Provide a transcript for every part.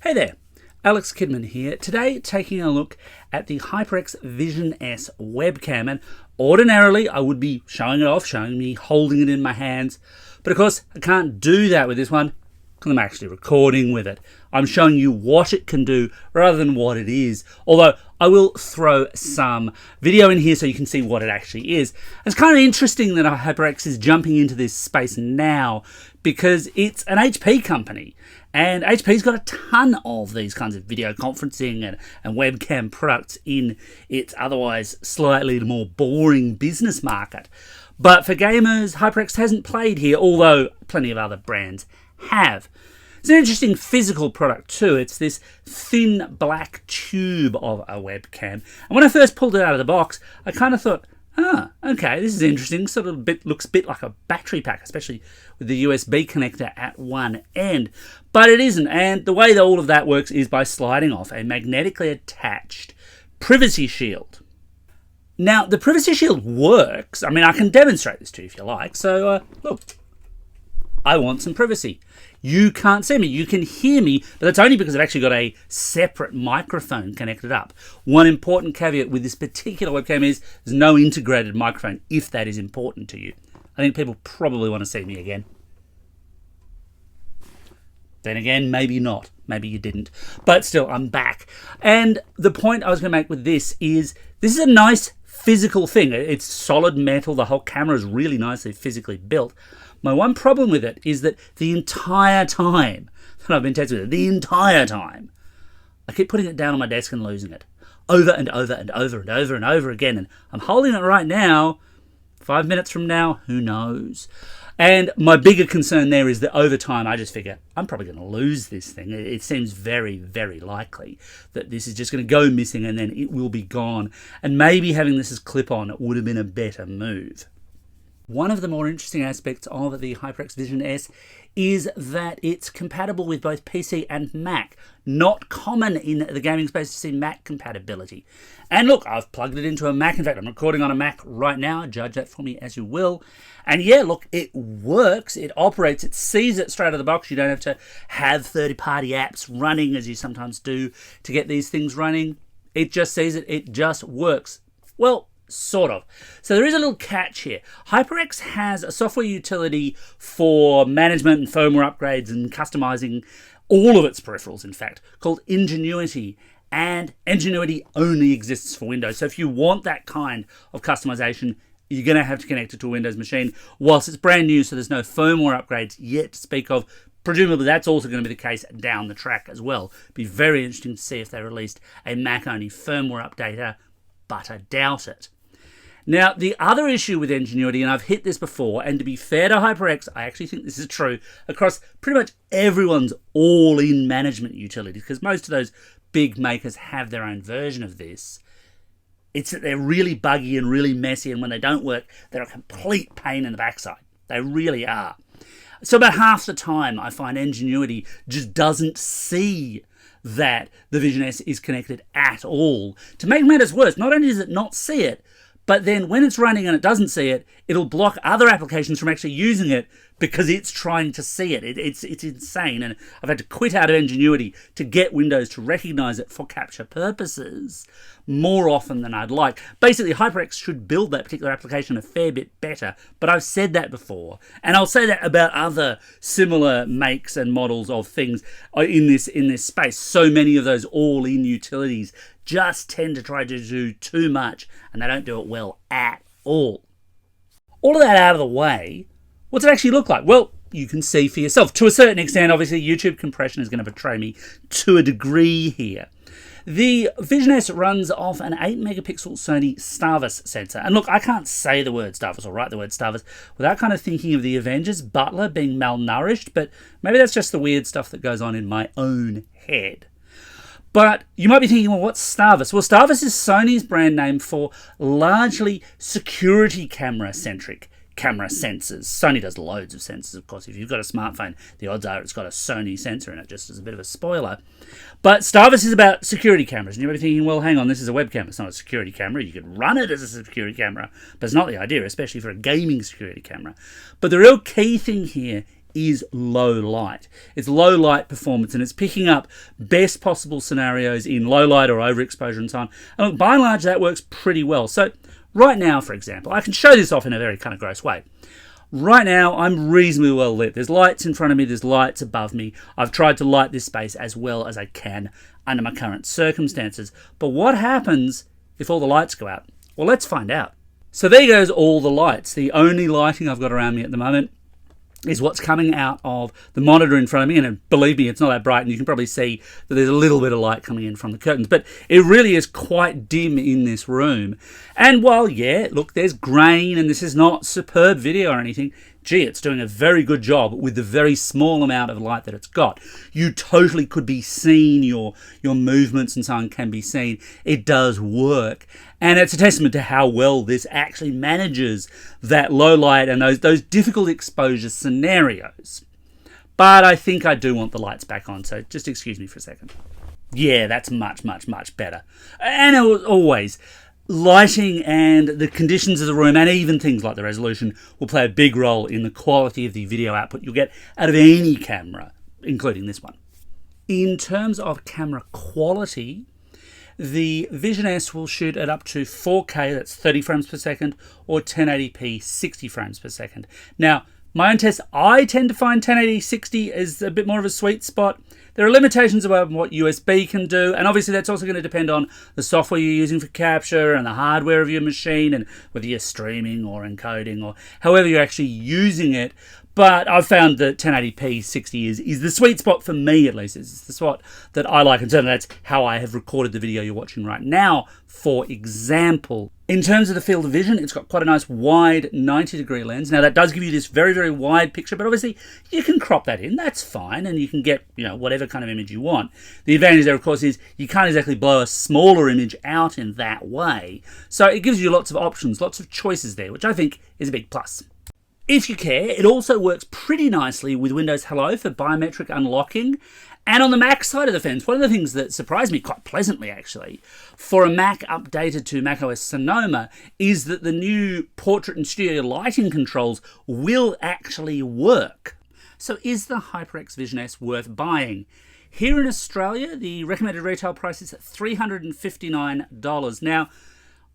Hey there, Alex Kidman here. Today taking a look at the HyperX Vision S webcam, and ordinarily I would be showing it off, showing me holding it in my hands, but of course I can't do that with this one because I'm actually recording with it. I'm showing you what it can do rather than what it is, although I will throw some video in here so you can see what it actually is. It's kind of interesting that HyperX is jumping into this space now because it's an HP company, and HP's got a ton of these kinds of video conferencing and webcam products in its otherwise slightly more boring business market. But for gamers, HyperX hasn't played here, although plenty of other brands have. It's an interesting physical product too. It's this thin black tube of a webcam. And when I first pulled it out of the box, I kind of thought, okay, this is interesting. Sort of looks a bit like a battery pack, especially with the USB connector at one end. But it isn't. And the way that all of that works is by sliding off a magnetically attached privacy shield. Now, the privacy shield works. I mean, I can demonstrate this to you if you like. So, look, I want some privacy. You can't see me, you can hear me, but that's only because I've actually got a separate microphone connected up. One important caveat with this particular webcam is there's no integrated microphone, if that is important to you. I think people probably want to see me again. Then again, maybe not. Maybe you didn't. But still, I'm back. And the point I was going to make with this is a nice physical thing. It's solid metal. The whole camera is really nicely physically built. My one problem with it is that the entire time that I've been testing it, the entire time, I keep putting it down on my desk and losing it. Over and over and over and over and over again. And I'm holding it right now. 5 minutes from now, who knows? And my bigger concern there is that over time, I just figure I'm probably going to lose this thing. It seems very, very likely that this is just going to go missing and then it will be gone. And maybe having this as clip-on would have been a better move. One of the more interesting aspects of the HyperX Vision S is that it's compatible with both PC and Mac. Not common in the gaming space to see Mac compatibility. And look, I've plugged it into a Mac. In fact, I'm recording on a Mac right now. Judge that for me as you will. And yeah, look, it works. It operates. It sees it straight out of the box. You don't have to have third-party apps running as you sometimes do to get these things running. It just sees it. It just works. Well, sort of. So there is a little catch here. HyperX has a software utility for management and firmware upgrades and customizing all of its peripherals, in fact, called Ingenuity. And Ingenuity only exists for Windows. So if you want that kind of customization, you're going to have to connect it to a Windows machine. Whilst it's brand new, so there's no firmware upgrades yet to speak of, presumably that's also going to be the case down the track as well. It'd be very interesting to see if they released a Mac-only firmware updater, but I doubt it. Now, the other issue with Ingenuity, and I've hit this before, and to be fair to HyperX, I actually think this is true across pretty much everyone's all-in management utilities, because most of those big makers have their own version of this. It's that they're really buggy and really messy, and when they don't work, they're a complete pain in the backside. They really are. So about half the time, I find Ingenuity just doesn't see that the Vision S is connected at all. To make matters worse, not only does it not see it, but then when it's running and it doesn't see it, it'll block other applications from actually using it because it's trying to see it. It's insane. And I've had to quit out of Ingenuity to get Windows to recognize it for capture purposes more often than I'd like. Basically, HyperX should build that particular application a fair bit better, but I've said that before. And I'll say that about other similar makes and models of things in this space. So many of those all-in utilities just tend to try to do too much, and they don't do it well at all. All of that out of the way, what's it actually look like? Well, you can see for yourself. To a certain extent, obviously, YouTube compression is going to betray me to a degree here. The Vision S runs off an 8-megapixel Sony Starvis sensor. And look, I can't say the word Starvis or write the word Starvis without kind of thinking of the Avengers Butler being malnourished, but maybe that's just the weird stuff that goes on in my own head. But you might be thinking, well, what's Starvis? Well, Starvis is Sony's brand name for largely security camera-centric camera sensors. Sony does loads of sensors, of course. If you've got a smartphone, the odds are it's got a Sony sensor in it, just as a bit of a spoiler. But Starvis is about security cameras. And you might be thinking, well, hang on, this is a webcam. It's not a security camera. You could run it as a security camera, but it's not the idea, especially for a gaming security camera. But the real key thing here is low light. It's low light performance, and it's picking up best possible scenarios in low light or overexposure and so on. And look, by and large, that works pretty well. So right now, for example, I can show this off in a very kind of gross way. Right now, I'm reasonably well lit. There's lights in front of me, there's lights above me. I've tried to light this space as well as I can under my current circumstances. But what happens if all the lights go out? Well, let's find out. So there goes all the lights. The only lighting I've got around me at the moment is what's coming out of the monitor in front of me, and believe me, it's not that bright, and you can probably see that there's a little bit of light coming in from the curtains, but it really is quite dim in this room. And while, yeah, look, there's grain, and this is not superb video or anything, gee, it's doing a very good job with the very small amount of light that it's got. You totally could be seen, your movements and so on can be seen. It does work. And it's a testament to how well this actually manages that low light and those difficult exposure scenarios. But I think I do want the lights back on, so just excuse me for a second. Yeah, that's much, much, much better. And always, lighting and the conditions of the room, and even things like the resolution, will play a big role in the quality of the video output you'll get out of any camera, including this one. In terms of camera quality, the Vision S will shoot at up to 4K, that's 30 frames per second, or 1080p, 60 frames per second. Now, my own test, I tend to find 1080 60 is a bit more of a sweet spot. There are limitations about what USB can do, and obviously that's also going to depend on the software you're using for capture and the hardware of your machine, and whether you're streaming or encoding or however you're actually using it. But I've found that 1080p 60 is the sweet spot for me, at least. It's the spot that I like, and certainly that's how I have recorded the video you're watching right now, for example. In terms of the field of vision, it's got quite a nice wide 90-degree lens. Now, that does give you this very, very wide picture, but obviously you can crop that in. That's fine, and you can get, whatever kind of image you want. The advantage there, of course, is you can't exactly blow a smaller image out in that way. So it gives you lots of options, lots of choices there, which I think is a big plus. If you care, it also works pretty nicely with Windows Hello for biometric unlocking. And on the Mac side of the fence, one of the things that surprised me quite pleasantly, actually, for a Mac updated to macOS Sonoma, is that the new portrait and studio lighting controls will actually work. So is the HyperX Vision S worth buying? Here in Australia, the recommended retail price is $359. Now,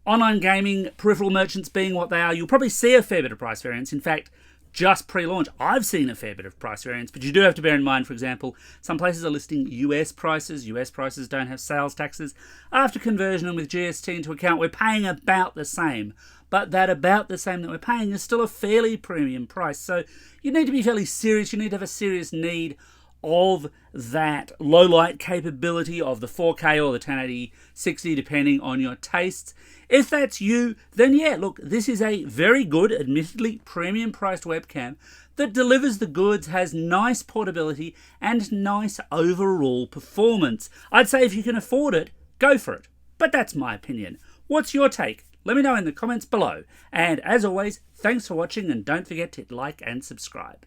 online gaming peripheral merchants being what they are, you'll probably see a fair bit of price variance. In fact, just pre-launch, I've seen a fair bit of price variance, but you do have to bear in mind, for example, some places are listing US prices. US prices don't have sales taxes. After conversion and with GST into account, we're paying about the same. But that about the same that we're paying is still a fairly premium price. So you need to be fairly serious. You need to have a serious need of that low light capability of the 4K or the 1080 60, depending on your tastes. If that's you, then yeah, look, this is a very good, admittedly premium priced webcam that delivers the goods, has nice portability and nice overall performance. I'd say if you can afford it, go for it. But that's my opinion. What's your take? Let me know in the comments below. And as always, thanks for watching, and don't forget to like and subscribe.